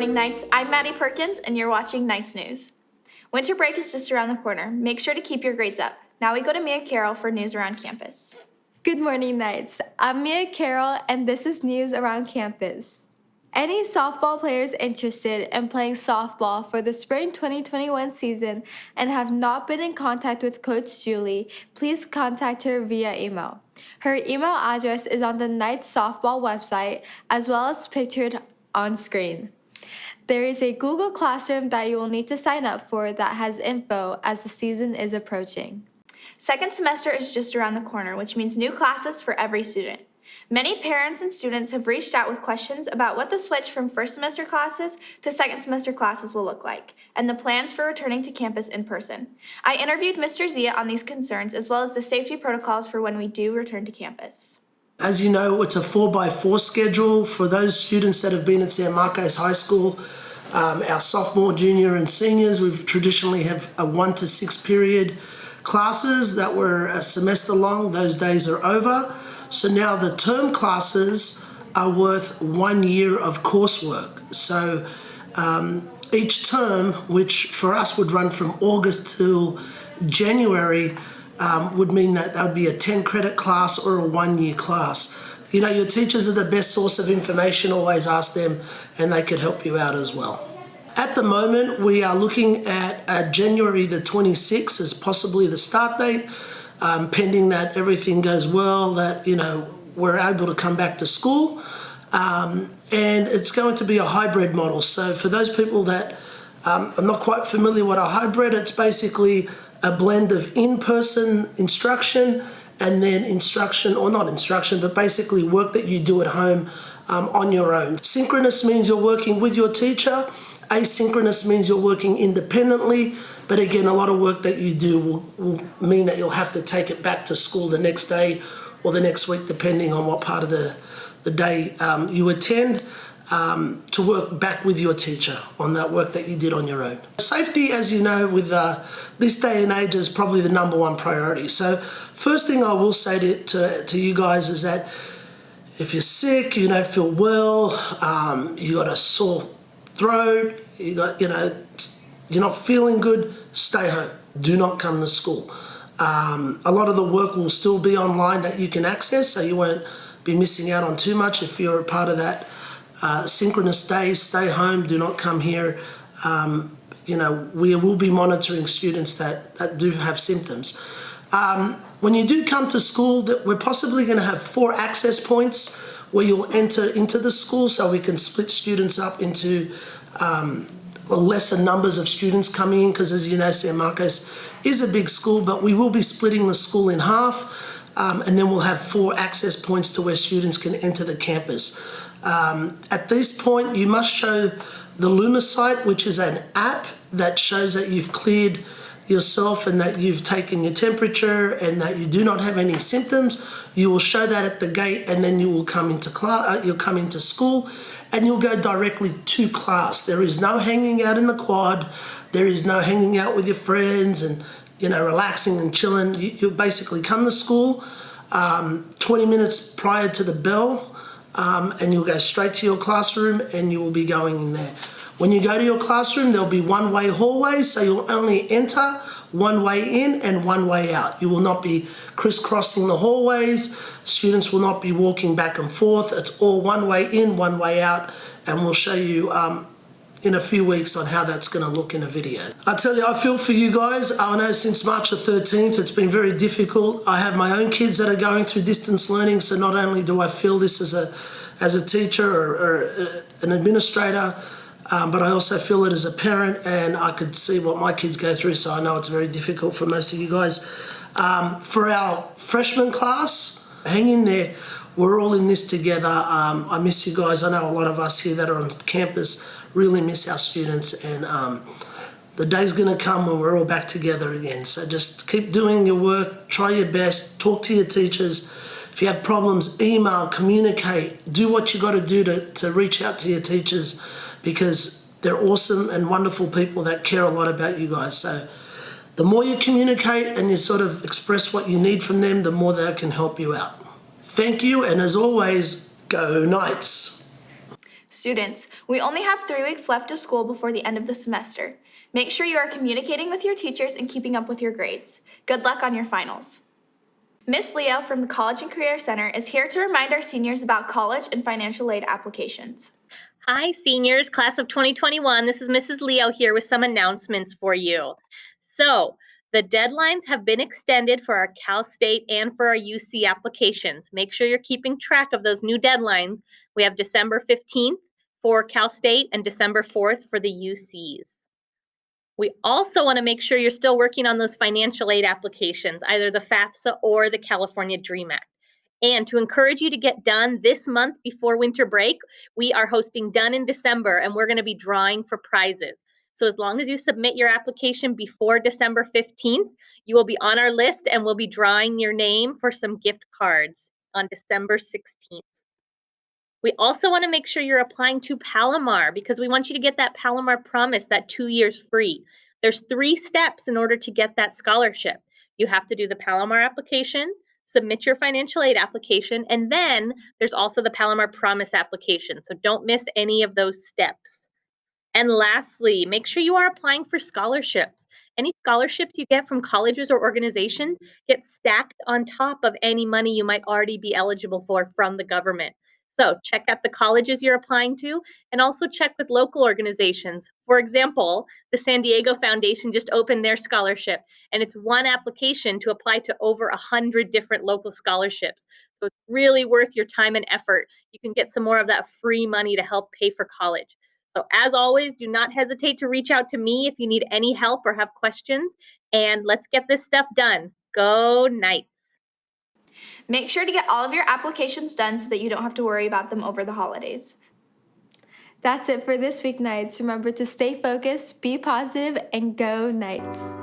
morning, Knights. I'm Maddie Perkins, and you're watching Knights News. Winter break is just around the corner. Make sure to keep your grades up. Now we go to Mia Carroll for news around campus. Good morning, Knights. I'm Mia Carroll, and this is news around campus. Any softball players interested in playing softball for the spring 2021 season and have not been in contact with Coach Julie, please contact her via email. Her email address is on the Knights softball website as well as pictured on screen. There is a Google Classroom that you will need to sign up for that has info as the season is approaching. Second semester is just around the corner, which means new classes for every student. Many parents and students have reached out with questions about what the switch from first semester classes to second semester classes will look like, and the plans for returning to campus in person. I interviewed Mr. Zia on these concerns, as well as the safety protocols for when we do return to campus. As you know, it's a 4x4 schedule for those students that have been at San Marcos High School. Our sophomore, junior, and seniors, we've traditionally have a 1 to 6 period classes that were a semester long. Those days are over. So now the term classes are worth 1 year of coursework. So each term, which for us would run from August till January, would mean that would be a 10 credit class or a 1 year class. You know, your teachers are the best source of information. Always ask them and they could help you out as well. At the moment, we are looking at January the 26th as possibly the start date, pending that everything goes well, that, you know, we're able to come back to school. And it's going to be a hybrid model. So for those people that are not quite familiar with a hybrid, it's basically a blend of in-person instruction and then instruction, or not instruction, but basically work that you do at home on your own. Synchronous means you're working with your teacher. Asynchronous means you're working independently, but again, a lot of work that you do will mean that you'll have to take it back to school the next day or the next week, depending on what part of the day you attend, to work back with your teacher on that work that you did on your own. Safety, as you know, with this day and age is probably the #1 priority. So first thing I will say to you guys is that if you're sick, you don't feel well, you got a sore throat, you're not feeling good, stay home. Do not come to school. A lot of the work will still be online that you can access, so you won't be missing out on too much. If you're a part of that synchronous days, stay home, do not come here. We will be monitoring students that do have symptoms. When you do come to school, that we're possibly going to have 4 access points where you'll enter into the school, so we can split students up into lesser numbers of students coming in, because as you know, San Marcos is a big school, but we will be splitting the school in half, and then we'll have 4 access points to where students can enter the campus. At this point, you must show the Loomis site, which is an app that shows that you've cleared yourself and that you've taken your temperature and that you do not have any symptoms. You will show that at the gate, and then you will come into class. You'll come into school, and you'll go directly to class. There is no hanging out in the quad. There is no hanging out with your friends and relaxing and chilling. You basically come to school 20 minutes prior to the bell, and you'll go straight to your classroom, and you will be going in there. When you go to your classroom, there'll be one-way hallways, so you'll only enter one way in and one way out. You will not be crisscrossing the hallways. Students will not be walking back and forth. It's all one way in, one way out, and we'll show you in a few weeks on how that's going to look in a video. I tell you, I feel for you guys. I know since March the 13th, it's been very difficult. I have my own kids that are going through distance learning, so not only do I feel this as a teacher or an administrator, but I also feel it as a parent, and I could see what my kids go through, so I know it's very difficult for most of you guys. For our freshman class, hang in there. We're all in this together. I miss you guys. I know a lot of us here that are on campus really miss our students, and the day's going to come when we're all back together again. So just keep doing your work, try your best, talk to your teachers. If you have problems, email, communicate, do what you got to do to reach out to your teachers, because they're awesome and wonderful people that care a lot about you guys. So the more you communicate and you sort of express what you need from them, the more they can help you out. Thank you, and as always, go Knights. Students, we only have 3 weeks left of school before the end of the semester. Make sure you are communicating with your teachers and keeping up with your grades. Good luck on your finals. Miss Leo from the College and Career Center is here to remind our seniors about college and financial aid applications. Hi, seniors, class of 2021. This is Mrs. Leo here with some announcements for you. So, the deadlines have been extended for our Cal State and for our UC applications. Make sure you're keeping track of those new deadlines. We have December 15th for Cal State and December 4th for the UCs. We also want to make sure you're still working on those financial aid applications, either the FAFSA or the California DREAM Act. And to encourage you to get done this month before winter break, we are hosting Done in December, and we're going to be drawing for prizes. So as long as you submit your application before December 15th, you will be on our list, and we'll be drawing your name for some gift cards on December 16th. We also want to make sure you're applying to Palomar because we want you to get that Palomar Promise, that 2 years free. There's 3 steps in order to get that scholarship. You have to do the Palomar application, submit your financial aid application, and then there's also the Palomar Promise application. So don't miss any of those steps. And lastly, make sure you are applying for scholarships. Any scholarships you get from colleges or organizations get stacked on top of any money you might already be eligible for from the government. So check out the colleges you're applying to and also check with local organizations. For example, the San Diego Foundation just opened their scholarship, and it's one application to apply to over 100 different local scholarships. So it's really worth your time and effort. You can get some more of that free money to help pay for college. So as always, do not hesitate to reach out to me if you need any help or have questions, and let's get this stuff done. Go Knights! Make sure to get all of your applications done so that you don't have to worry about them over the holidays. That's it for this week, Knights. Remember to stay focused, be positive, and go Knights.